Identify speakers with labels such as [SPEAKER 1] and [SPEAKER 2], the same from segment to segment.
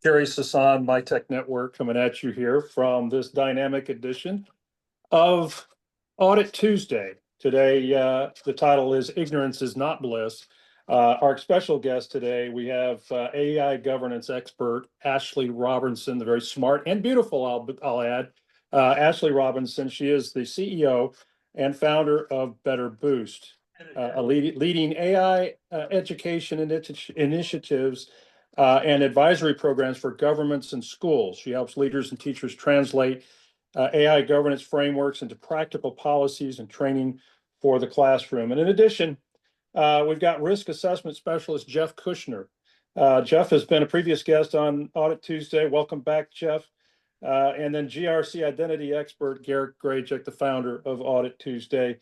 [SPEAKER 1] Jerry Sasan, My Tech Network, coming at you here from this dynamic edition of Audit Tuesday. Today, the title is Ignorance is Not Bliss. Our special guest today, we have AI governance expert, Ashley Robinson, the very smart and beautiful, I'll add, Ashley Robinson. She is the CEO and founder of Better Boost, a leading AI education initiatives and advisory programs for governments and schools. She helps leaders and teachers translate AI governance frameworks into practical policies and training for the classroom. And in addition, we've got risk assessment specialist Jeff Kushner. Jeff has been a previous guest on Audit Tuesday. Welcome back, Jeff. And then GRC identity expert Garret Grajek, the founder of Audit Tuesday.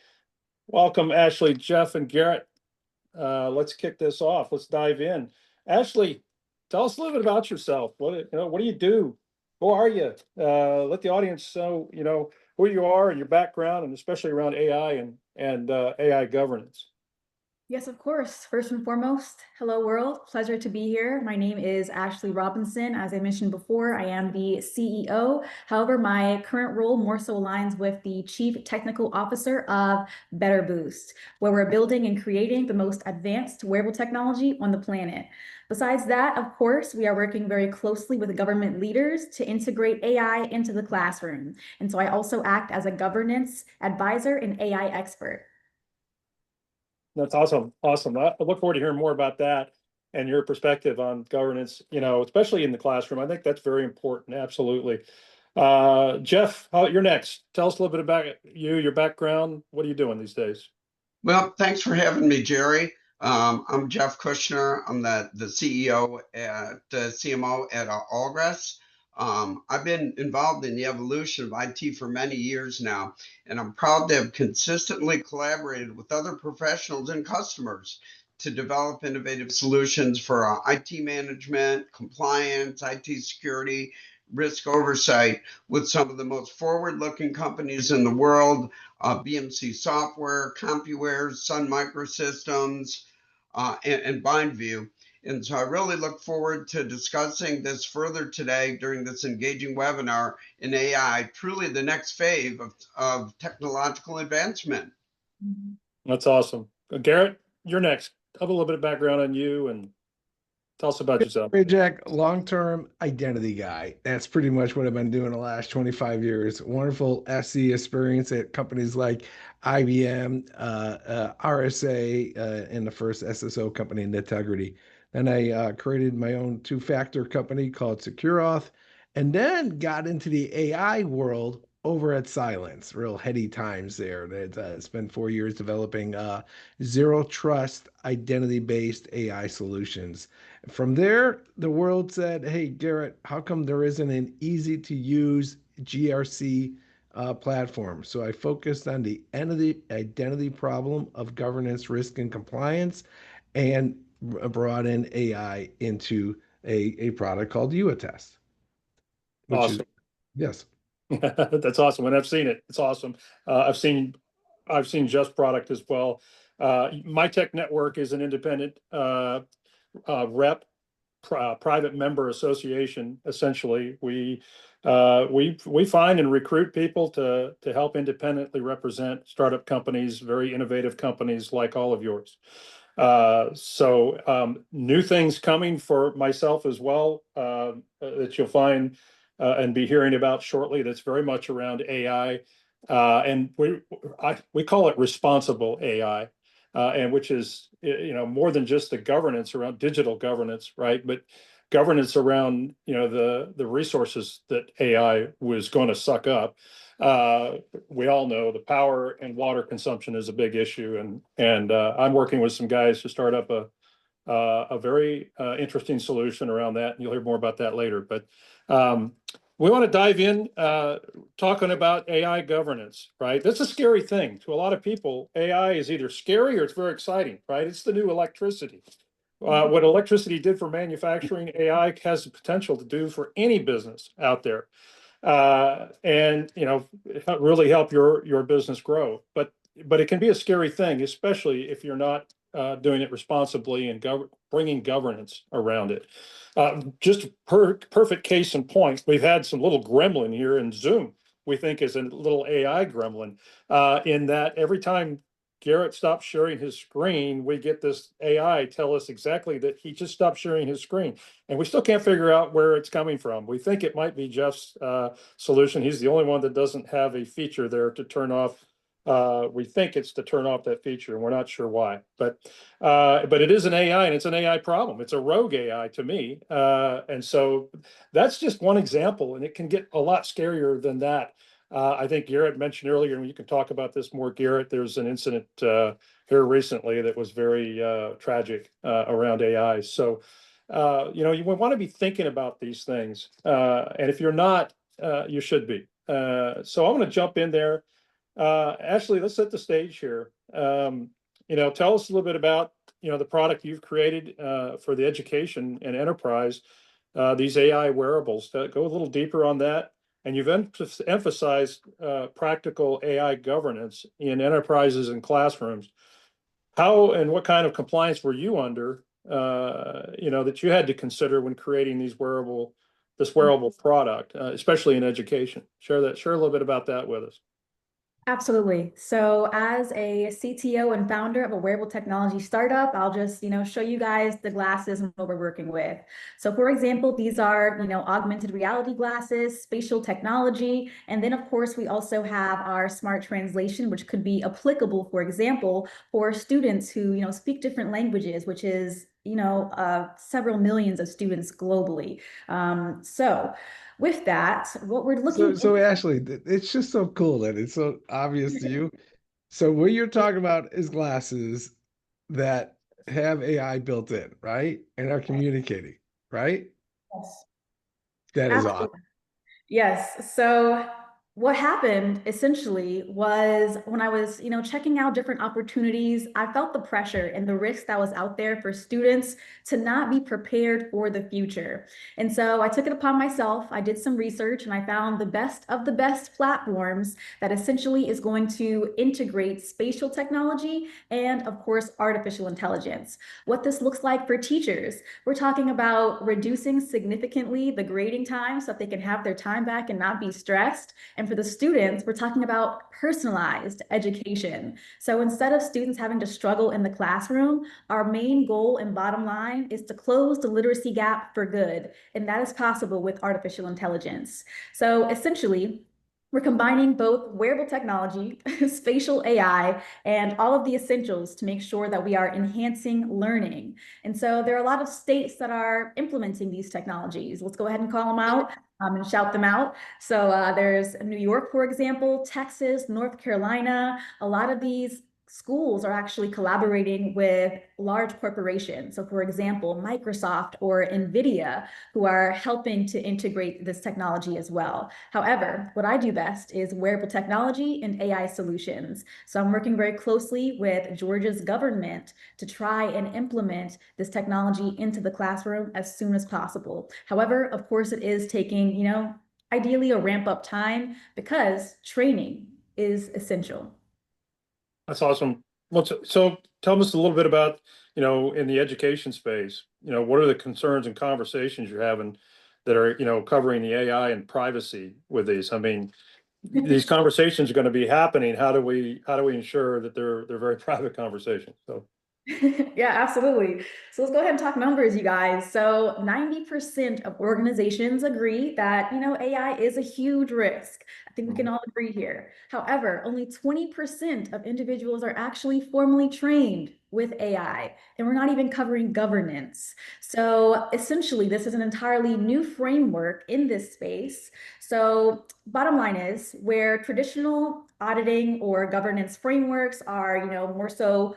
[SPEAKER 1] Welcome, Ashley, Jeff, and Garret. Let's kick this off. Let's dive in. Ashley, tell us a little bit about yourself. What do you do? Who are you? Let the audience know, who you are and your background, and especially around AI and AI governance.
[SPEAKER 2] Yes, of course. First and foremost, hello world. Pleasure to be here. My name is Ashley Robinson. As I mentioned before, I am the CEO. However, my current role more so aligns with the Chief Technical Officer of Better Boost, where we're building and creating the most advanced wearable technology on the planet. Besides that, of course, we are working very closely with government leaders to integrate AI into the classroom. And so I also act as a governance advisor and AI expert.
[SPEAKER 1] That's awesome. Awesome. I look forward to hearing more about that and your perspective on governance, especially in the classroom. I think that's very important. Absolutely. Jeff, you're next. Tell us a little bit about you, your background. What are you doing these days?
[SPEAKER 3] Well, thanks for having me, Jerry. I'm Jeff Kushner. I'm the CEO at CMO at Allgress. I've been involved in the evolution of IT for many years now, and I'm proud to have consistently collaborated with other professionals and customers to develop innovative solutions for IT management, compliance, IT security, risk oversight with some of the most forward-looking companies in the world, BMC Software, CompuWare, Sun Microsystems, and BindView. And so I really look forward to discussing this further today during this engaging webinar in AI, truly the next phase of technological advancement.
[SPEAKER 1] That's awesome. Garret, you're next. Have a little bit of background on you and tell us about yourself.
[SPEAKER 4] Grajek, long-term identity guy. That's pretty much what I've been doing the last 25 years. Wonderful SE experience at companies like IBM, RSA, and the first SSO company, Integrity. Then I created my own two-factor company called SecureAuth, and then got into the AI world over at Silence. Real heady times there. Spent 4 years developing zero trust identity-based AI solutions. From there, the world said, hey, Garret, how come there isn't an easy-to-use GRC platform? So I focused on the identity problem of governance, risk, and compliance, and brought in AI into a product called YouAttest.
[SPEAKER 1] Awesome.
[SPEAKER 4] Yes.
[SPEAKER 1] That's awesome. And I've seen it. It's awesome. I've seen Just product as well. My Tech Network is an independent rep, private member association. Essentially, we find and recruit people to help independently represent startup companies, very innovative companies like all of yours. So new things coming for myself as well that you'll find and be hearing about shortly. That's very much around AI, and we call it responsible AI. And which is, more than just the governance around digital governance, right? But governance around, the resources that AI was going to suck up. We all know the power and water consumption is a big issue, and I'm working with some guys to start up a very interesting solution around that. And you'll hear more about that later. But we want to dive in talking about AI governance, right? That's a scary thing to a lot of people. AI is either scary or it's very exciting, right? It's the new electricity. What electricity did for manufacturing, AI has the potential to do for any business out there, and really help your business grow. But it can be a scary thing, especially if you're not doing it responsibly and bringing governance around it. Just perfect case in point, we've had some little gremlin here in Zoom, we think is a little AI gremlin, in that every time Garret stops sharing his screen, we get this AI tell us exactly that he just stopped sharing his screen. And we still can't figure out where it's coming from. We think it might be Jeff's solution. He's the only one that doesn't have a feature there to turn off. We think it's to turn off that feature, and we're not sure why. But it is an AI, and it's an AI problem. It's a rogue AI to me. And so that's just one example, and it can get a lot scarier than that. I think Garret mentioned earlier, and you can talk about this more, Garret. There's an incident here recently that was very tragic around AI. So, you want to be thinking about these things. And if you're not, you should be. So I'm going to jump in there. Ashley, let's set the stage here. Tell us a little bit about, the product you've created for the education and enterprise, these AI wearables. Go a little deeper on that. And you've emphasized practical AI governance in enterprises and classrooms. How and what kind of compliance were you under, that you had to consider when creating this wearable product, especially in education? Share a little bit about that with us.
[SPEAKER 2] Absolutely. So as a CTO and founder of a wearable technology startup, I'll just, show you guys the glasses and what we're working with. So for example, these are, augmented reality glasses, spatial technology. And then of course, we also have our smart translation, which could be applicable, for example, for students who, speak different languages, which is, several millions of students globally. With that, what we're looking
[SPEAKER 4] So Ashley, it's just so cool that it's so obvious to you. So what you're talking about is glasses that have AI built in, right? And are communicating, right?
[SPEAKER 2] Yes.
[SPEAKER 4] That is awesome.
[SPEAKER 2] Absolutely. Yes. So what happened essentially was when I was, checking out different opportunities, I felt the pressure and the risk that was out there for students to not be prepared for the future. And so I took it upon myself. I did some research and I found the best of the best platforms that essentially is going to integrate spatial technology and, of course, artificial intelligence. What this looks like for teachers, we're talking about reducing significantly the grading time so that they can have their time back and not be stressed. And for the students, we're talking about personalized education. So instead of students having to struggle in the classroom, our main goal and bottom line is to close the literacy gap for good. And that is possible with artificial intelligence. So essentially, we're combining both wearable technology, spatial AI, and all of the essentials to make sure that we are enhancing learning. And so there are a lot of states that are implementing these technologies. Let's go ahead and call them out and shout them out. So there's New York, for example, Texas, North Carolina. A lot of these schools are actually collaborating with large corporations. So for example, Microsoft or NVIDIA, who are helping to integrate this technology as well. However, what I do best is wearable technology and AI solutions. So I'm working very closely with Georgia's government to try and implement this technology into the classroom as soon as possible. However, of course, it is taking, ideally a ramp up time because training is essential.
[SPEAKER 1] That's awesome. Well, so tell us a little bit about, in the education space, what are the concerns and conversations you're having that are, covering the AI and privacy with these? I mean, these conversations are going to be happening. How do we ensure that they're very private conversations? So.
[SPEAKER 2] Yeah, absolutely. So let's go ahead and talk numbers, you guys. So 90% of organizations agree that, AI is a huge risk. I think we can all agree here. However, only 20% of individuals are actually formally trained with AI, and we're not even covering governance. So essentially, this is an entirely new framework in this space. So bottom line is where traditional auditing or governance frameworks are, more so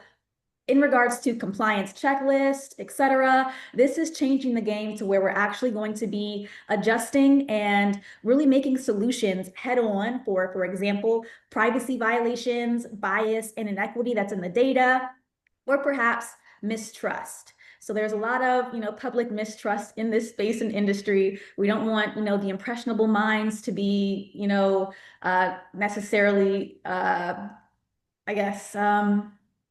[SPEAKER 2] in regards to compliance checklist, et cetera, this is changing the game to where we're actually going to be adjusting and really making solutions head on for example, privacy violations, bias, and inequity that's in the data, or perhaps mistrust. So there's a lot of, public mistrust in this space and industry. We don't want, the impressionable minds to be, necessarily,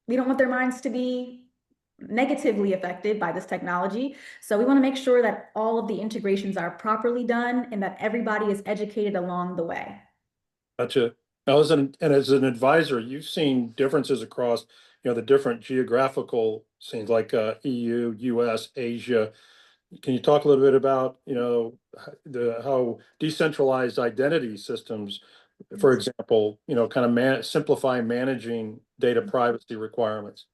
[SPEAKER 2] we don't want their minds to be negatively affected by this technology. So we want to make sure that all of the integrations are properly done and that everybody is educated along the way.
[SPEAKER 1] Gotcha. Now, as an advisor, you've seen differences across, the different geographical scenes like EU, US, Asia. Can you talk a little bit about, how decentralized identity systems, for example, kind of simplify managing data privacy requirements?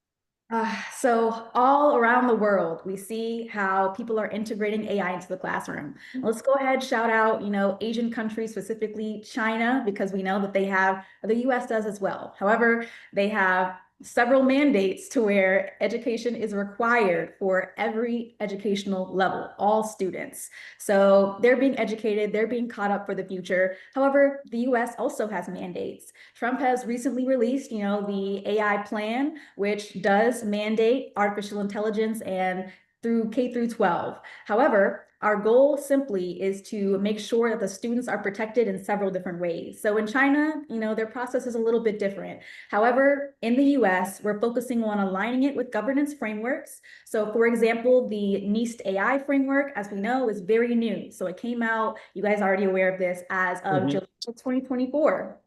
[SPEAKER 2] So all around the world, we see how people are integrating AI into the classroom. Let's go ahead, shout out, Asian countries, specifically China, because we know that they have, the US does as well. However, they have several mandates to where education is required for every educational level, all students. So they're being educated, they're being caught up for the future. However, the US also has mandates. Trump has recently released, the AI plan, which does mandate artificial intelligence and through K through 12. However, our goal simply is to make sure that the students are protected in several different ways. So in China, their process is a little bit different. However, in the US, we're focusing on aligning it with governance frameworks. So for example, the NIST AI framework, as we know, is very new. So it came out, you guys are already aware of this, as of July 2024.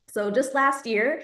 [SPEAKER 2] So just last year.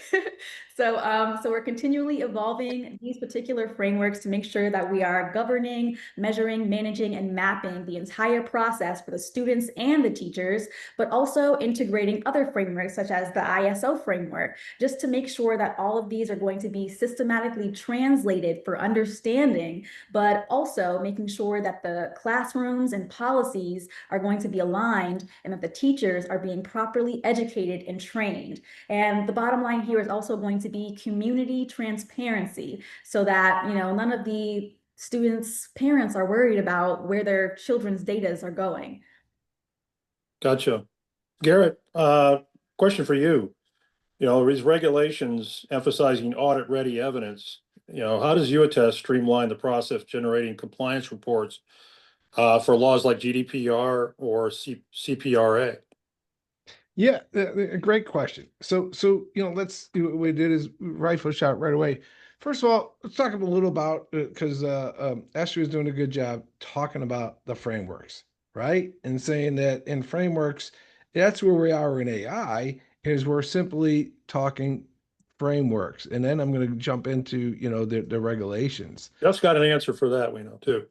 [SPEAKER 2] So we're continually evolving these particular frameworks to make sure that we are governing, measuring, managing, and mapping the entire process for the students and the teachers, but also integrating other frameworks such as the ISO framework, just to make sure that all of these are going to be systematically translated for understanding, but also making sure that the classrooms and policies are going to be aligned and that the teachers are being properly educated and trained. And the bottom line here is also going to be community transparency so that, none of the students' parents are worried about where their children's data are going.
[SPEAKER 1] Gotcha. Garrett, question for you. These regulations emphasizing audit-ready evidence, how does YouAttest streamline the process of generating compliance reports for laws like GDPR or CPRA?
[SPEAKER 4] Yeah, great question. So let's do what we did is rifle shot right away. First of all, let's talk a little about because Ashley was doing a good job talking about the frameworks, right? And saying that in frameworks, that's where we are in AI, is we're simply talking frameworks. And then I'm going to jump into, the regulations.
[SPEAKER 1] Just got an answer for that, we know too.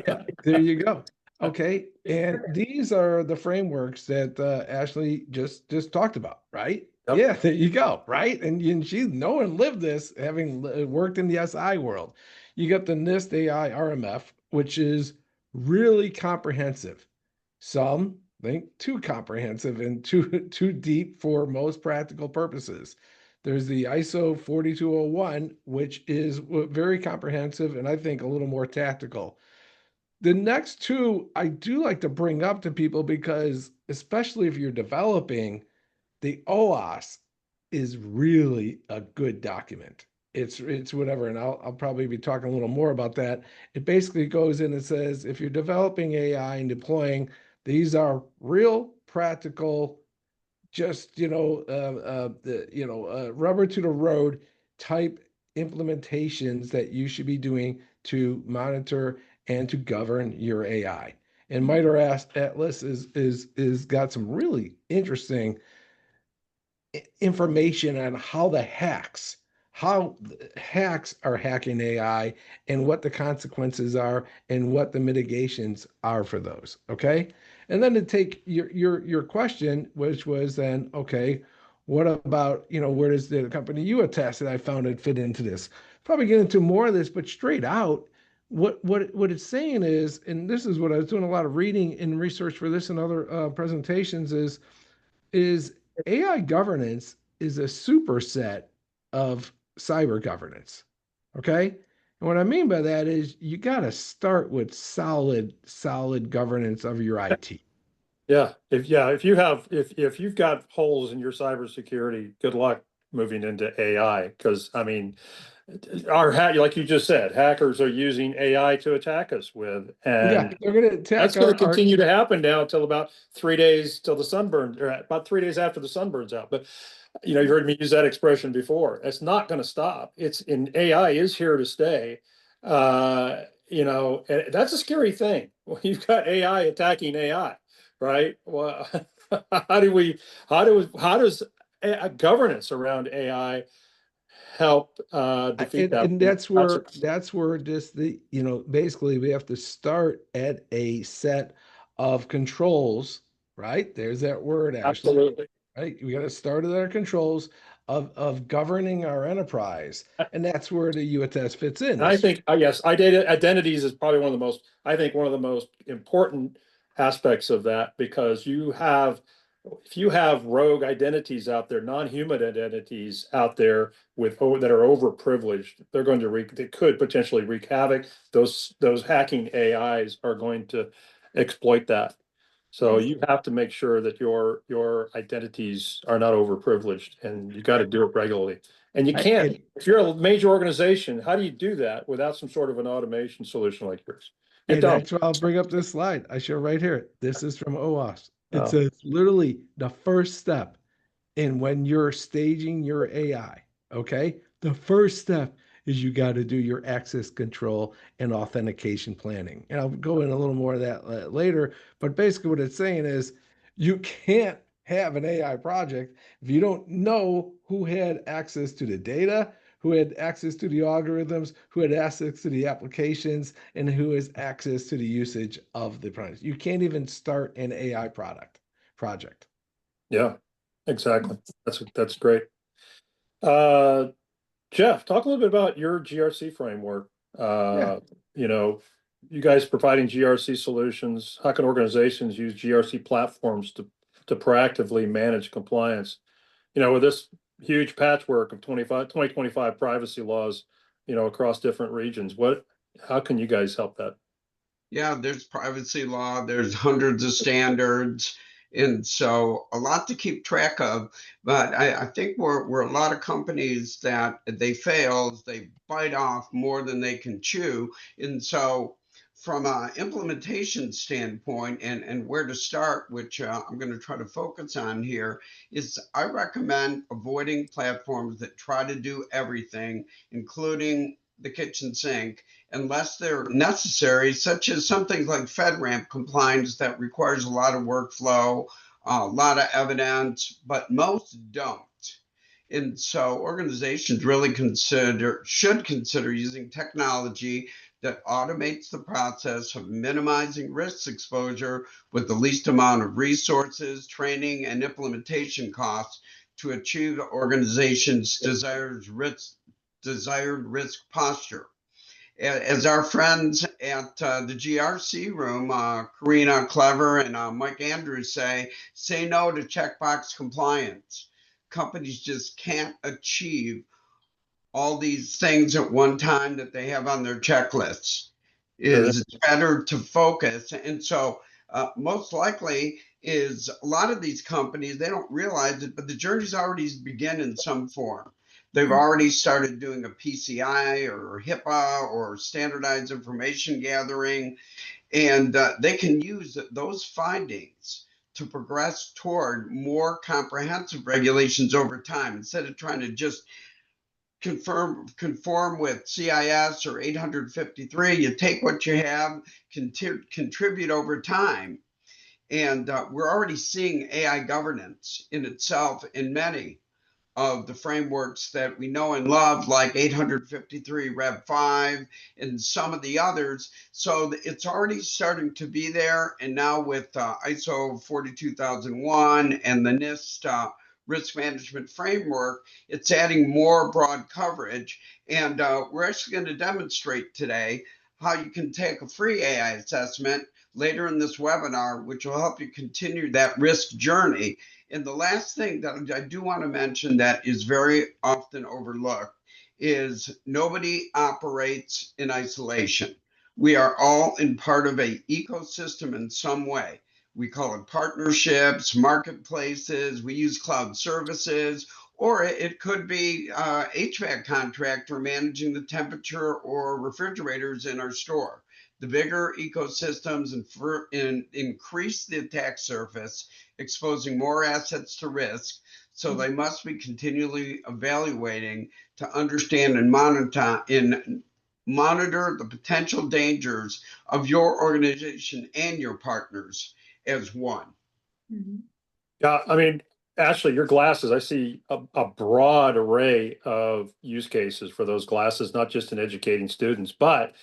[SPEAKER 4] Yeah, there you go. Okay, and these are the frameworks that Ashley just talked about, right?
[SPEAKER 1] Yep.
[SPEAKER 4] Yeah, there you go, right? And she no one lived this, having worked in the SI world. You got the NIST AI RMF, which is really comprehensive. Some think too comprehensive and too deep for most practical purposes. There's the ISO 4201, which is very comprehensive and I think a little more tactical. The next two I do like to bring up to people because, especially if you're developing, the OAS is really a good document. It's whatever, and I'll probably be talking a little more about that. It basically goes in and says if you're developing AI and deploying, these are real practical, just rubber to the road type implementations that you should be doing to monitor and to govern your AI. And MITRE Atlas is got some really interesting information on how hacks are hacking AI and what the consequences are and what the mitigations are for those. Okay. And then to take your question, which was then, okay, what about, where does the company YouAttest that I founded fit into this? Probably get into more of this, but straight out, what it's saying is, and this is what I was doing a lot of reading and research for this and other presentations is AI governance is a superset of cyber governance. Okay. And what I mean by that is you got to start with solid governance of your IT.
[SPEAKER 1] Yeah, if you've got holes in your cybersecurity, good luck moving into AI. Because I mean, like you just said, hackers are using AI to attack us with, and
[SPEAKER 4] they're going to attack.
[SPEAKER 1] That's going to continue to happen now until about 3 days till the sun burns, or about 3 days after the sun burns out. But you heard me use that expression before. It's not going to stop. AI is here to stay. And that's a scary thing. Well, you've got AI attacking AI, right? Well, how does governance around AI help defeat that?
[SPEAKER 4] And that's where just basically we have to start at a set of controls, right? There's that word, Ashley,
[SPEAKER 1] Absolutely.
[SPEAKER 4] right? We got to start at our controls of governing our enterprise. And that's where the UAttest fits in.
[SPEAKER 1] And I think, yes, identities is probably one of the most important aspects of that, because if you have rogue identities out there, non-human identities out there that are overprivileged, they could potentially wreak havoc. Those hacking AIs are going to exploit that. So you have to make sure that your identities are not overprivileged, and you got to do it regularly. And you can't, if you're a major organization, how do you do that without some sort of an automation solution like yours? You
[SPEAKER 4] And
[SPEAKER 1] don't.
[SPEAKER 4] that's why I'll bring up this slide. I show right here. This is from OWASP. It
[SPEAKER 1] Oh.
[SPEAKER 4] says literally the first step in when you're staging your AI, okay? The first step is you got to do your access control and authentication planning. And I'll go in a little more of that later. But basically, what it's saying is you can't have an AI project if you don't know who had access to the data, who had access to the algorithms, who had access to the applications, and who has access to the usage of the product. You can't even start an AI project.
[SPEAKER 1] Yeah, exactly. That's great. Jeff, talk a little bit about your GRC framework.
[SPEAKER 4] Yeah.
[SPEAKER 1] You guys providing GRC solutions. How can organizations use GRC platforms to proactively manage compliance? With this huge patchwork of 2025 privacy laws, across different regions, how can you guys help that?
[SPEAKER 3] Yeah, there's privacy law, there's hundreds of standards, and so a lot to keep track of. But I think we're a lot of companies that they fail, they bite off more than they can chew. And so from an implementation standpoint and where to start, which I'm going to try to focus on here, is I recommend avoiding platforms that try to do everything, including the kitchen sink, unless they're necessary, such as something like FedRAMP compliance that requires a lot of workflow, a lot of evidence, but most don't. And so organizations really should consider using technology that automates the process of minimizing risk exposure with the least amount of resources, training, and implementation costs to achieve the organization's desired risk posture. As our friends at the GRC room, Karina Clever and Mike Andrews say no to checkbox compliance. Companies just can't achieve all these things at one time that they have on their checklists. It's better to focus. And so most likely is a lot of these companies, they don't realize it, but the journey's already begun in some form. They've already started doing a PCI or HIPAA or standardized information gathering, and they can use those findings to progress toward more comprehensive regulations over time instead of trying to just conform with CIS or 853. You take what you have, contribute over time. And we're already seeing AI governance in itself in many of the frameworks that we know and love, like 853 Rev 5 and some of the others. So it's already starting to be there. And now with ISO 42001 and the NIST risk management framework, it's adding more broad coverage. And we're actually going to demonstrate today how you can take a free AI assessment later in this webinar, which will help you continue that risk journey. And the last thing that I do want to mention that is very often overlooked is nobody operates in isolation. We are all in part of an ecosystem in some way. We call it partnerships, marketplaces, we use cloud services, or it could be HVAC contractor managing the temperature or refrigerators in our store. The bigger ecosystems increase the attack surface, exposing more assets to risk. So they must be continually evaluating to understand and monitor monitor the potential dangers of your organization and your partners as one.
[SPEAKER 2] Mhm.
[SPEAKER 1] Yeah, I mean, Ashley, your glasses, I see a broad array of use cases for those glasses, not just in educating students, but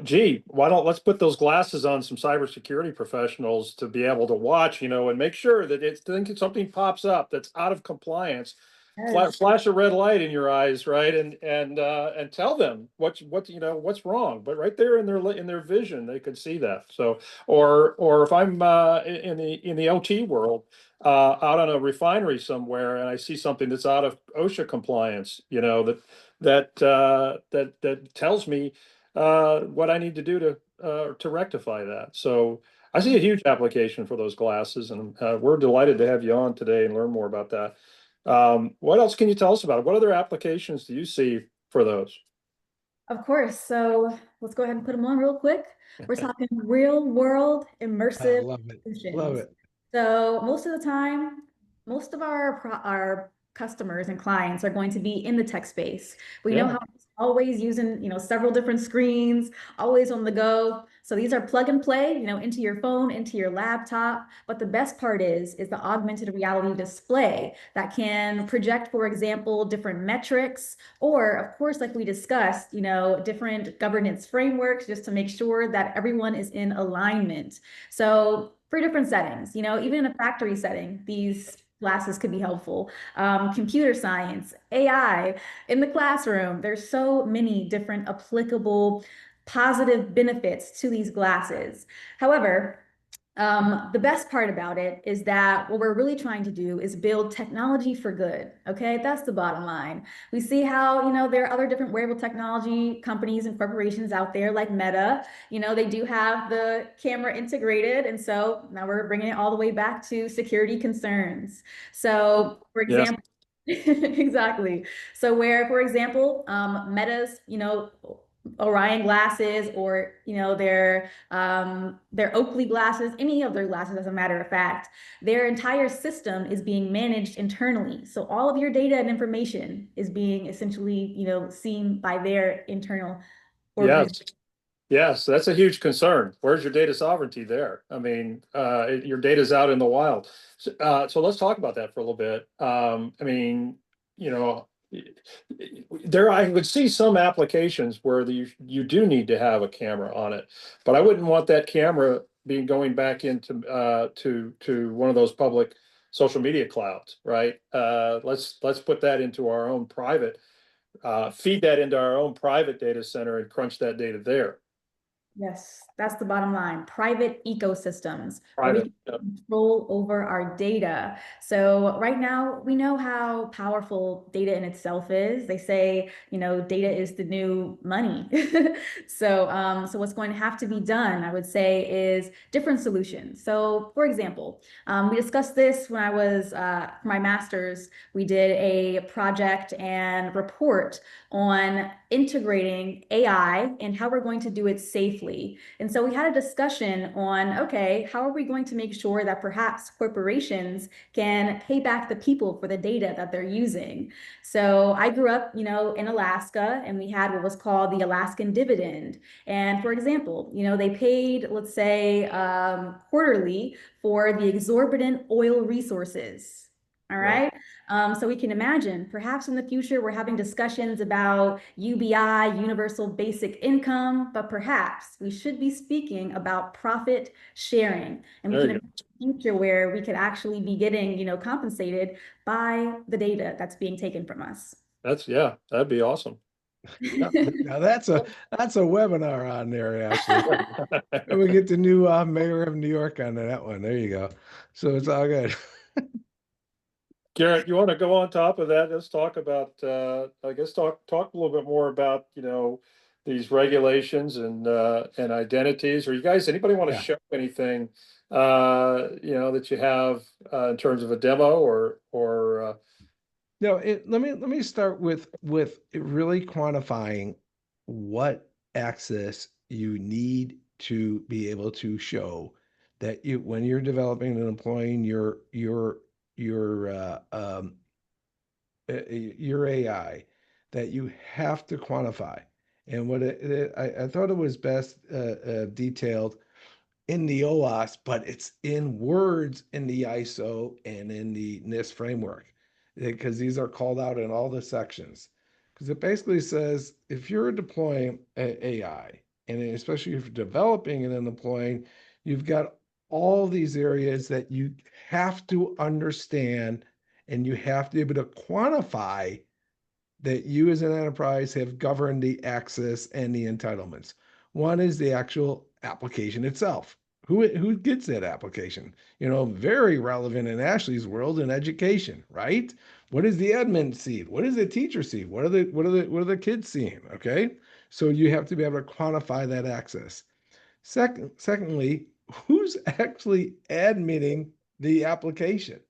[SPEAKER 1] gee, let's put those glasses on some cybersecurity professionals to be able to watch, and make sure that something pops up that's out of compliance.
[SPEAKER 2] Yes.
[SPEAKER 1] Flash a red light in your eyes, right? And tell them what's wrong. But right there in their vision, they could see that. So, or if I'm in the OT world, out on a refinery somewhere, and I see something that's out of OSHA compliance, that tells me what I need to do to rectify that. So I see a huge application for those glasses, and we're delighted to have you on today and learn more about that. What else can you tell us about it? What other applications do you see for those?
[SPEAKER 2] Of course. So let's go ahead and put them on real quick. We're talking real world
[SPEAKER 4] I
[SPEAKER 2] immersive
[SPEAKER 4] love it. Love
[SPEAKER 2] solutions.
[SPEAKER 4] it.
[SPEAKER 2] So most of the time, most of our customers and clients are going to be in the tech space. We know
[SPEAKER 1] Yeah.
[SPEAKER 2] how it's always using, several different screens, always on the go. So these are plug and play, into your phone, into your laptop. But the best part is the augmented reality display that can project, for example, different metrics, or of course, like we discussed, different governance frameworks just to make sure that everyone is in alignment. So for different settings, even in a factory setting, these glasses could be helpful. Computer science, AI, in the classroom, there's so many different applicable positive benefits to these glasses. However, the best part about it is that what we're really trying to do is build technology for good. Okay, that's the bottom line. We see how, there are other different wearable technology companies and corporations out there like Meta. They do have the camera integrated. And so now we're bringing it all the way back to security concerns. So, for
[SPEAKER 1] Yes.
[SPEAKER 2] example, exactly. So where, for example, Meta's, Orion glasses, or their Oakley glasses, any of their glasses, as a matter of fact, their entire system is being managed internally. So all of your data and information is being essentially, seen by their internal organization.
[SPEAKER 1] Yes. Yes, that's a huge concern. Where's your data sovereignty there? I mean, your data's out in the wild. So let's talk about that for a little bit. I mean, you know, I would see some applications where you do need to have a camera on it, but I wouldn't want that camera being going back into to one of those public social media clouds, right? Let's put that into our own private, feed that into our own private data center and crunch that data there.
[SPEAKER 2] Yes, that's the bottom line. Private ecosystems where we
[SPEAKER 1] Private.
[SPEAKER 2] can control over our data. So right now we know how powerful data in itself is. They say, data is the new money. So what's going to have to be done, I would say, is different solutions. So for example, we discussed this when I was for my master's. We did a project and report on integrating AI and how we're going to do it safely. And so we had a discussion on, okay, how are we going to make sure that perhaps corporations can pay back the people for the data that they're using? So I grew up, in Alaska, and we had what was called the Alaskan dividend. And for example, they paid, let's say, quarterly for the exorbitant oil resources. All
[SPEAKER 1] Yeah.
[SPEAKER 2] right. So we can imagine perhaps in the future we're having discussions about UBI, universal basic income, but perhaps we should be speaking about profit sharing. And we
[SPEAKER 1] There
[SPEAKER 2] can
[SPEAKER 1] you go.
[SPEAKER 2] imagine a future where we could actually be getting, compensated by the data that's being taken from us.
[SPEAKER 1] That'd be awesome. Yeah.
[SPEAKER 4] Now that's a webinar on there, Ashley. And we get the new mayor of New York on that one. There you go. So it's all good.
[SPEAKER 1] Garrett, you want to go on top of that? Let's talk about, I guess, talk a little bit more about, these regulations and identities. Or you guys, anybody want to
[SPEAKER 4] Yeah.
[SPEAKER 1] show anything, that you have in terms of a demo or
[SPEAKER 4] No, let me start with really quantifying what access you need to be able to show that you when you're developing and employing your your AI, that you have to quantify. And I thought it was best detailed in the OWASP, but it's in words in the ISO and in the NIST framework, because these are called out in all the sections. Because it basically says if you're deploying AI, and especially if you're developing and then deploying, you've got all these areas that you have to understand and you have to be able to quantify that you as an enterprise have governed the access and the entitlements. One is the actual application itself. Who gets that application? Very relevant in Ashley's world in education, right? What does the admin see? What does the teacher see? What are the kids seeing? Okay. So you have to be able to quantify that access. Secondly, who's actually admitting the application?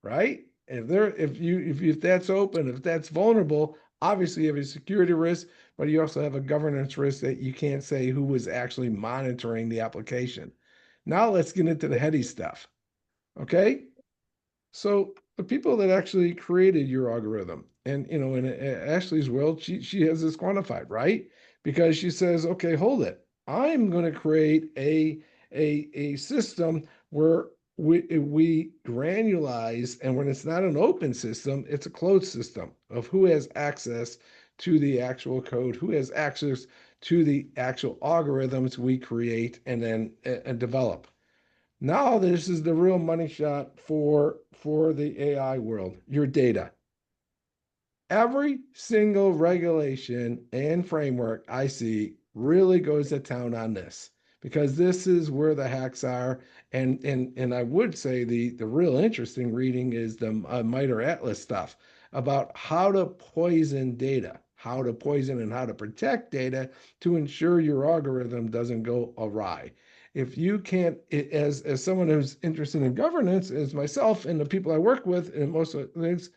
[SPEAKER 4] Right? If that's open, if that's vulnerable, obviously you have a security risk, but you also have a governance risk that you can't say who was actually monitoring the application. Now let's get into the heady stuff. Okay? So the people that actually created your algorithm, and in Ashley's world, she has this quantified, right? Because she says, okay, hold it. I'm going to create a system where we granulize, and when it's not an open system, it's a closed system of who has access to the actual code, who has access to the actual algorithms we create and then develop. Now this is the real money shot for the AI world, your data. Every single regulation and framework I see really goes to town on this, because this is where the hacks are. And I would say the real interesting reading is the MITRE Atlas stuff about how to poison data, how to poison and how to protect data to ensure your algorithm doesn't go awry. If you can't, as someone who's interested in governance, as myself and the people I work with, and most of the things,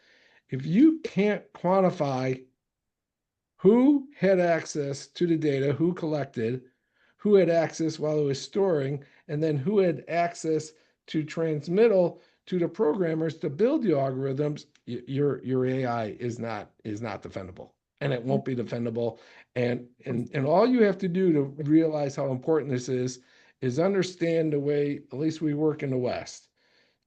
[SPEAKER 4] if you can't quantify who had access to the data, who collected, who had access while it was storing, and then who had access to transmittal to the programmers to build the algorithms, your AI is not defendable, and it won't be defendable. And all you have to do to realize how important this is understand the way at least we work in the West.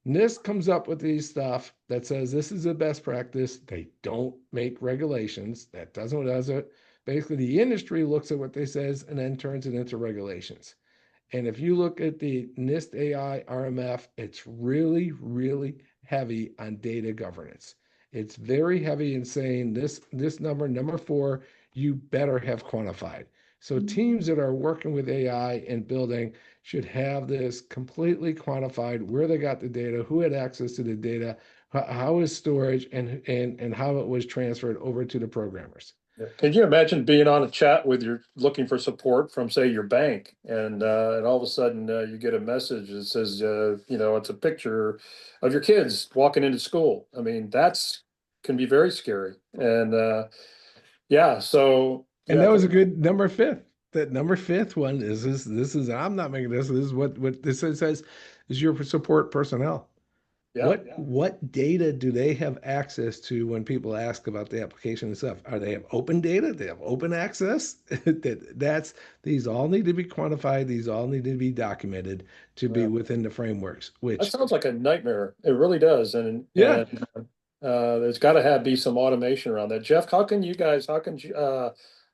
[SPEAKER 4] NIST comes up with these stuff that says this is the best practice. They don't make regulations. That does it. Basically, the industry looks at what they says and then turns it into regulations. And if you look at the NIST AI RMF, it's really, really heavy on data governance. It's very heavy in saying this number 4, you better have quantified. So teams that are working with AI and building should have this completely quantified, where they got the data, who had access to the data, how is storage, and how it was transferred over to the programmers.
[SPEAKER 1] Yeah. Can you imagine being on a chat with your looking for support from, say, your bank, and all of a sudden you get a message that says, it's a picture of your kids walking into school. I mean, can be very scary. And yeah, so
[SPEAKER 4] And
[SPEAKER 1] yeah,
[SPEAKER 4] that was a good number 5th. That number 5th one is I'm not making this. This is what this says is your support personnel.
[SPEAKER 1] yeah.
[SPEAKER 4] What data do they have access to when people ask about the application and stuff? Are they have open data? Do they have open access? These all need to be quantified. These all need to be documented to be
[SPEAKER 1] Yeah.
[SPEAKER 4] within the frameworks.
[SPEAKER 1] That
[SPEAKER 4] Which,
[SPEAKER 1] sounds like a nightmare. It really does. And
[SPEAKER 4] yeah,
[SPEAKER 1] there's got to be some automation around that. Jeff, how can
[SPEAKER 4] nice.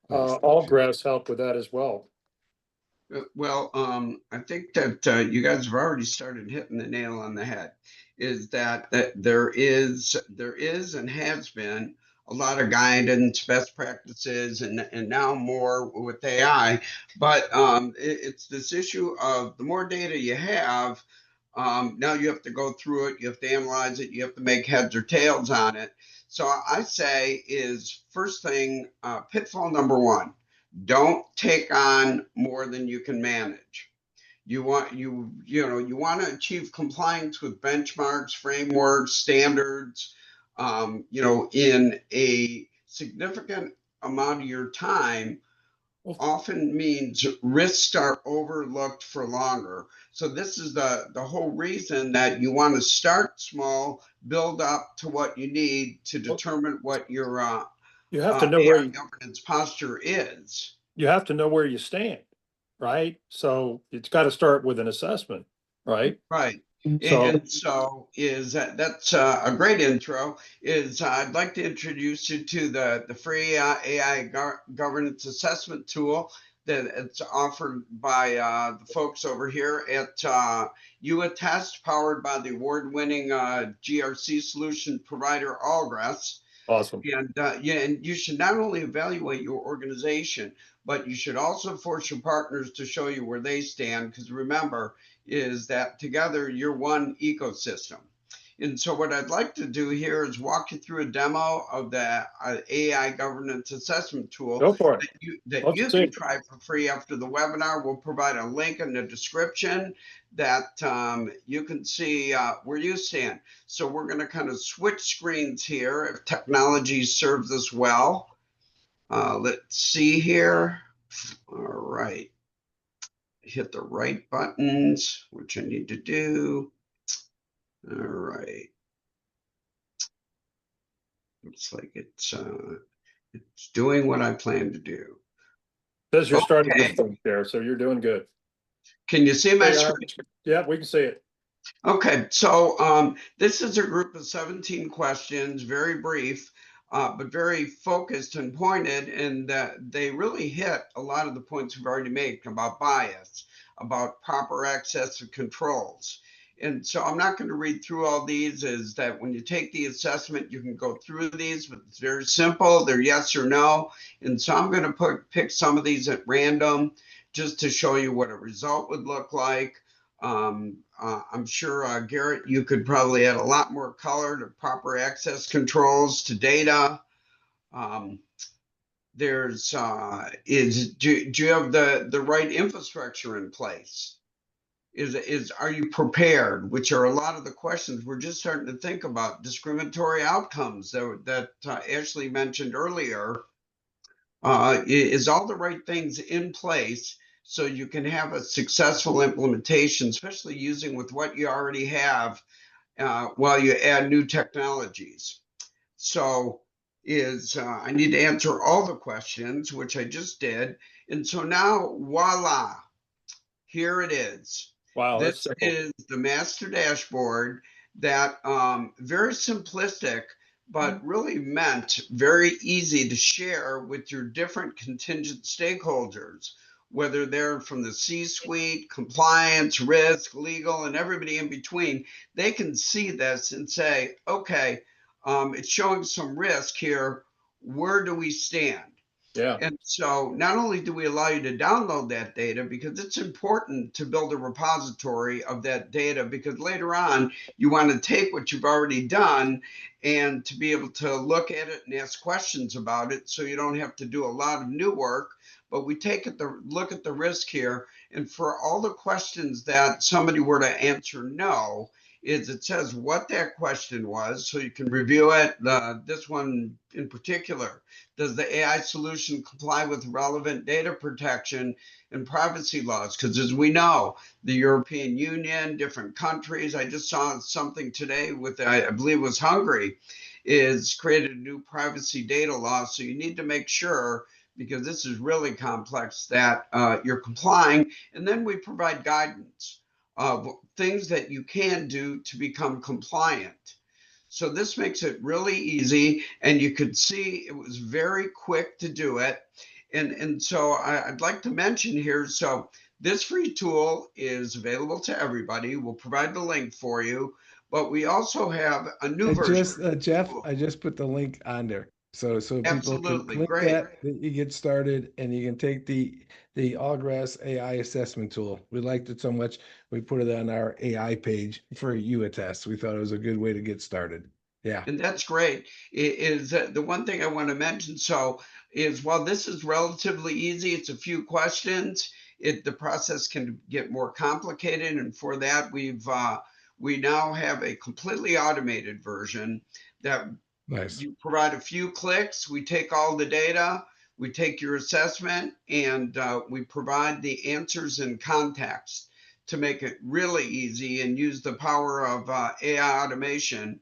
[SPEAKER 1] Allgress help with that as well?
[SPEAKER 3] Well, I think that you guys have already started hitting the nail on the head. Is that there is and has been a lot of guidance, best practices, and now more with AI. But it's this issue of the more data you have, now you have to go through it, you have to analyze it, you have to make heads or tails on it. So I say is first thing, pitfall number 1. Don't take on more than you can manage. You want to achieve compliance with benchmarks, frameworks, standards, in a significant amount of your time. Often means risks are overlooked for longer. So this is the whole reason that you want to start small, build up to what you need to determine what your
[SPEAKER 1] You have to know where
[SPEAKER 3] AI
[SPEAKER 1] you,
[SPEAKER 3] governance posture is.
[SPEAKER 1] you have to know where you stand, right? So it's got to start with an assessment, right?
[SPEAKER 3] Right.
[SPEAKER 1] So,
[SPEAKER 3] And so that's a great intro. I'd like to introduce you to the free AI governance assessment tool that it's offered by the folks over here at YouAttest, powered by the award-winning GRC solution provider Allgress.
[SPEAKER 1] awesome.
[SPEAKER 3] And yeah, and you should not only evaluate your organization, but you should also force your partners to show you where they stand. Because remember, is that together you're one ecosystem. And so what I'd like to do here is walk you through a demo of the AI governance assessment tool
[SPEAKER 1] Go for it.
[SPEAKER 3] that
[SPEAKER 1] Let's
[SPEAKER 3] you
[SPEAKER 1] see
[SPEAKER 3] can
[SPEAKER 1] it.
[SPEAKER 3] try for free after the webinar. We'll provide a link in the description that you can see where you stand. So we're going to kind of switch screens here if technology serves us well. Let's see here. All right. Hit the right buttons, which I need to do. All right. Looks like it's doing what I plan to do.
[SPEAKER 1] Says you're starting your
[SPEAKER 3] Okay.
[SPEAKER 1] screen share, so you're doing good.
[SPEAKER 3] Can you see my
[SPEAKER 1] Hey,
[SPEAKER 3] screen?
[SPEAKER 1] yeah, we can see it.
[SPEAKER 3] Okay, so this is a group of 17 questions, very brief, but very focused and pointed, and they really hit a lot of the points we've already made about bias, about proper access to controls. And so I'm not going to read through all these, is that when you take the assessment, you can go through these, but it's very simple. They're yes or no. And so I'm going to pick some of these at random just to show you what a result would look like. I'm sure, Garrett, you could probably add a lot more color to proper access controls to data. Do you have the right infrastructure in place? Are you prepared? Which are a lot of the questions we're just starting to think about. Discriminatory outcomes that Ashley mentioned earlier. Is all the right things in place so you can have a successful implementation, especially using with what you already have while you add new technologies. So I need to answer all the questions, which I just did. And so now, voila, here it is.
[SPEAKER 1] Wow, that's
[SPEAKER 3] This
[SPEAKER 1] simple.
[SPEAKER 3] is the master dashboard that very simplistic, but really meant very easy to share with your different contingent stakeholders, whether they're from the C-suite, compliance, risk, legal, and everybody in between. They can see this and say, okay, it's showing some risk here. Where do we stand?
[SPEAKER 1] Yeah,
[SPEAKER 3] And so not only do we allow you to download that data, because it's important to build a repository of that data, because later on you want to take what you've already done and to be able to look at it and ask questions about it, so you don't have to do a lot of new work. But we look at the risk here, and for all the questions that somebody were to answer no, it says what that question was, so you can review it. This one in particular, does the AI solution comply with relevant data protection and privacy laws? Because as we know, the European Union, different countries, I just saw something today with, I believe it was Hungary, is created a new privacy data law. So you need to make sure, because this is really complex, that you're complying. And then we provide guidance of things that you can do to become compliant. So this makes it really easy, and you could see it was very quick to do it. And so I'd like to mention here, so this free tool is available to everybody. We'll provide the link for you, but we also have a new version.
[SPEAKER 4] Jeff, I just put the link on there. So people can
[SPEAKER 3] Absolutely,
[SPEAKER 4] click
[SPEAKER 3] great.
[SPEAKER 4] that you get started, and you can take the Allgress AI assessment tool. We liked it so much we put it on our AI page for YouAttest. We thought it was a good way to get started. Yeah.
[SPEAKER 3] And that's great. Is the one thing I want to mention, so is while this is relatively easy, it's a few questions, the process can get more complicated. And for that, we now have a completely automated version that
[SPEAKER 4] Nice.
[SPEAKER 3] you provide a few clicks, we take all the data, we take your assessment, and we provide the answers in context to make it really easy, and use the power of AI automation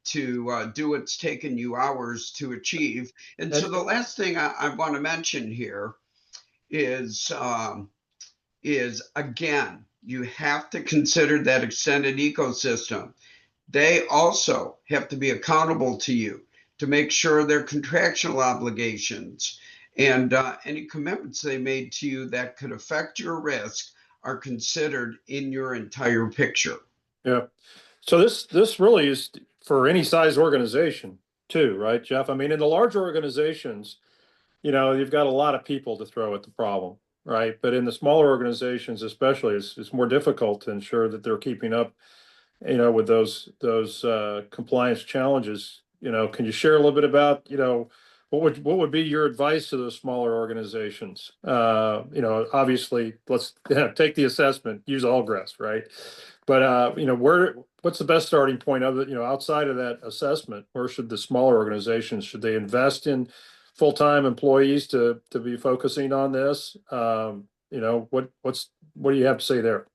[SPEAKER 3] to do what's taken you hours to achieve. And so the last thing I want to mention here is again, you have to consider that extended ecosystem. They also have to be accountable to you to make sure their contractual obligations and any commitments they made to you that could affect your risk are considered in your entire picture.
[SPEAKER 1] Yeah. So this really is for any size organization too, right, Jeff? I mean, in the larger organizations, you've got a lot of people to throw at the problem, right? But in the smaller organizations, especially, it's more difficult to ensure that they're keeping up, with those compliance challenges. Can you share a little bit about, what would be your advice to those smaller organizations? Obviously, let's take the assessment, use Allgress, right? But what's the best starting point of it? Outside of that assessment, where should the smaller organizations, should they invest in full-time employees to be focusing on this? What do you have to say there?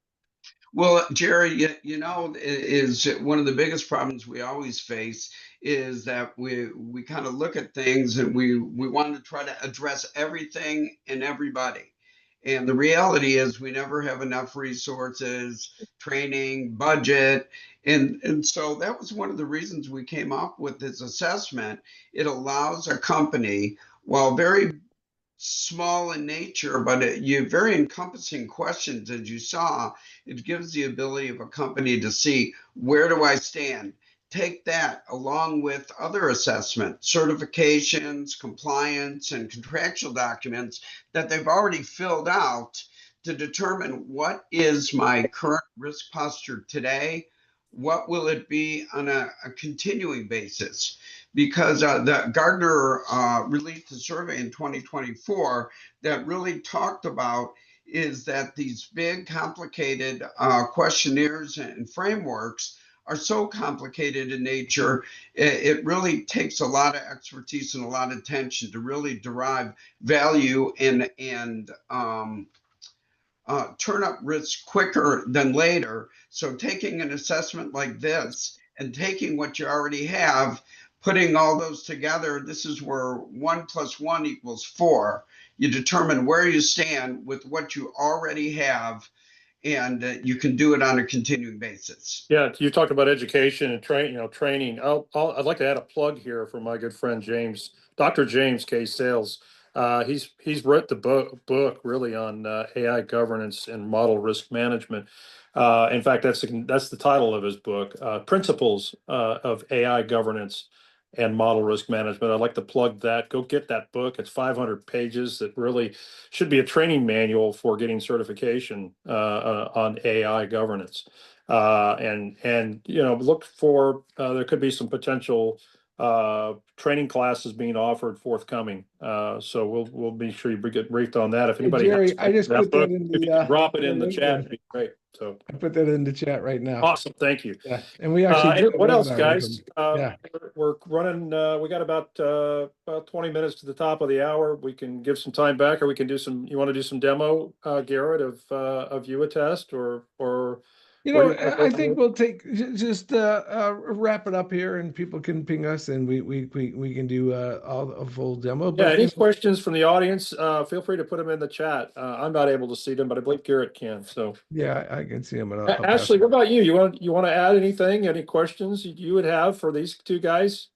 [SPEAKER 3] Well, Jerry, is one of the biggest problems we always face is that we kind of look at things and we want to try to address everything and everybody. And the reality is we never have enough resources, training, budget. And so that was one of the reasons we came up with this assessment. It allows a company, while very small in nature, but you very encompassing questions, as you saw. It gives the ability of a company to see, where do I stand? Take that along with other assessments, certifications, compliance, and contractual documents that they've already filled out to determine what is my current risk posture today, what will it be on a continuing basis. Because the Gardner released a survey in 2024 that really talked about is that these big, complicated questionnaires and frameworks are so complicated in nature, it really takes a lot of expertise and a lot of attention to really derive value and turn up risk quicker than later. So taking an assessment like this and taking what you already have, putting all those together, this is where 1 + 1 = 4. You determine where you stand with what you already have, and you can do it on a continuing basis.
[SPEAKER 1] Yeah, you talked about education and training. I'd like to add a plug here for my good friend James, Dr. James K. Sales. He's wrote the book really on AI governance and model risk management. In fact, that's the title of his book, Principles of AI Governance and Model Risk Management. I'd like to plug that. Go get that book. It's 500 pages. That really should be a training manual for getting certification on AI governance. And look for there could be some potential training classes being offered forthcoming. So we'll be sure you get briefed on that. If anybody
[SPEAKER 4] Jerry, I just put that in
[SPEAKER 1] if you
[SPEAKER 4] the
[SPEAKER 1] drop it in the chat, it'd be great. So
[SPEAKER 4] I put that in the chat right now.
[SPEAKER 1] awesome, thank you.
[SPEAKER 4] Yeah, and we actually
[SPEAKER 1] what else, guys?
[SPEAKER 4] Yeah.
[SPEAKER 1] We're running. We got about 20 minutes to the top of the hour. We can give some time back, or we can do some. You want to do some demo, Garret, of YouAttest, or
[SPEAKER 4] I think we'll just wrap it up here, and people can ping us, and we can do a full demo.
[SPEAKER 1] But any questions from the audience? Feel free to put them in the chat. I'm not able to see them, but I believe Garret can. So
[SPEAKER 4] yeah, I can see them.
[SPEAKER 1] Ashley, what about you? You want to add anything? Any questions you would have for these two guys?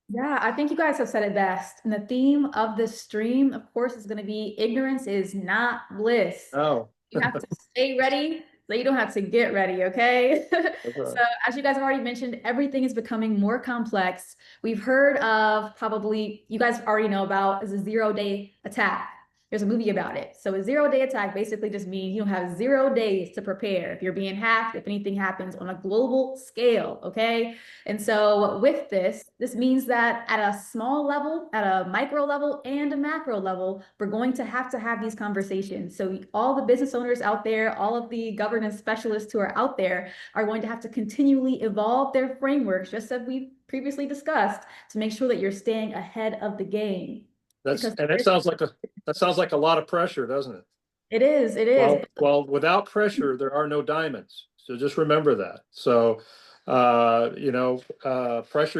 [SPEAKER 2] Yeah, I think you guys have said it best. And the theme of this stream, of course, is going to be ignorance is not bliss.
[SPEAKER 1] Oh,
[SPEAKER 2] you have to stay ready so you don't have to get ready, okay? So as you guys have already mentioned, everything is becoming more complex. We've heard of probably, you guys already know about, is a 0-day attack. There's a movie about it. So a 0-day attack basically just means you have 0 days to prepare if you're being hacked, if anything happens on a global scale, okay? And so with this means that at a small level, at a micro level and a macro level, we're going to have these conversations. So all the business owners out there, all of the governance specialists who are out there are going to have to continually evolve their frameworks, just as we previously discussed, to make sure that you're staying ahead of the game.
[SPEAKER 1] That sounds like a lot of pressure, doesn't it?
[SPEAKER 2] It is.
[SPEAKER 1] Well, without pressure, there are no diamonds. So just remember that. So Pressure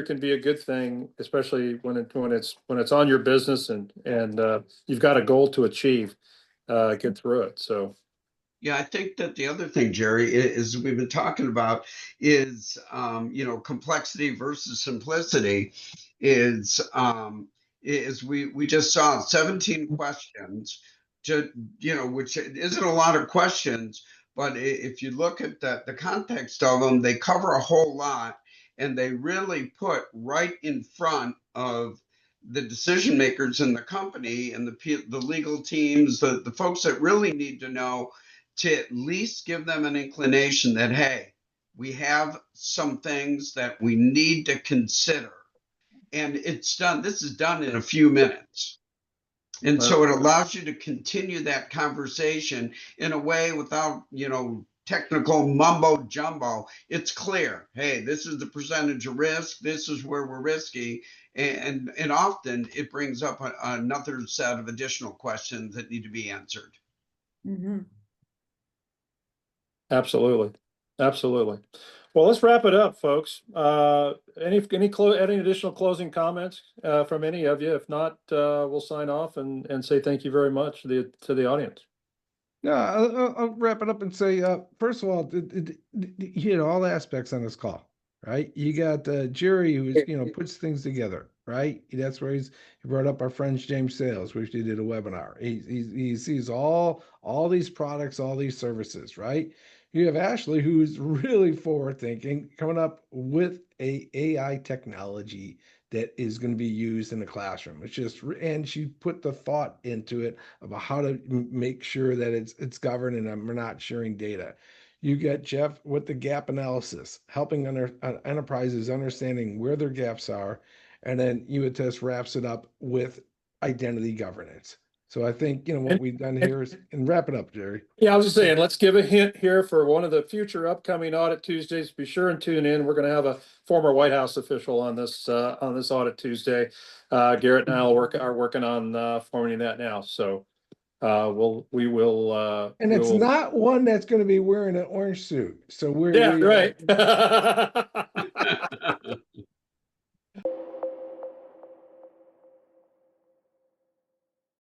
[SPEAKER 1] can be a good thing, especially when it's on your business and you've got a goal to achieve, get through it. So.
[SPEAKER 3] Yeah, I think that the other thing, Jerry, is we've been talking about is, complexity versus simplicity is we just saw 17 questions, which isn't a lot of questions, but if you look at the context of them, they cover a whole lot, and they really put right in front of the decision makers in the company and the legal teams, the folks that really need to know, to at least give them an inclination that, hey, we have some things that we need to consider. And it's done. This is done in a few minutes. And so it allows you to continue that conversation in a way without, technical mumbo jumbo. It's clear. Hey, this is the percentage of risk. This is where we're risky. And often it brings up another set of additional questions that need to be answered.
[SPEAKER 2] Mm-hmm.
[SPEAKER 1] Absolutely. Absolutely. Well, let's wrap it up, folks. Any additional closing comments from any of you? If not, we'll sign off and say thank you very much to the audience.
[SPEAKER 4] No, I'll wrap it up and say, first of all, all aspects on this call, right? You got Jerry, who's puts things together, right? That's where he brought up our friends James Sales, which he did a webinar. He sees all these products, all these services, right? You have Ashley, who's really forward thinking, coming up with a AI technology that is going to be used in the classroom. And she put the thought into it about how to make sure that it's governed and we're not sharing data. You get Jeff with the gap analysis, helping enterprises understanding where their gaps are, and then YouAttest wraps it up with identity governance. So I think what we've done here is, and wrap it up, Jerry.
[SPEAKER 1] Yeah, I was just saying, let's give a hint here for one of the future upcoming Audit Tuesdays. Be sure and tune in. We're going to have a former White House official on this Audit Tuesday. Garret and I are working on forming that now. So we will.
[SPEAKER 4] And it's not one that's going to be wearing an orange suit. So
[SPEAKER 1] right.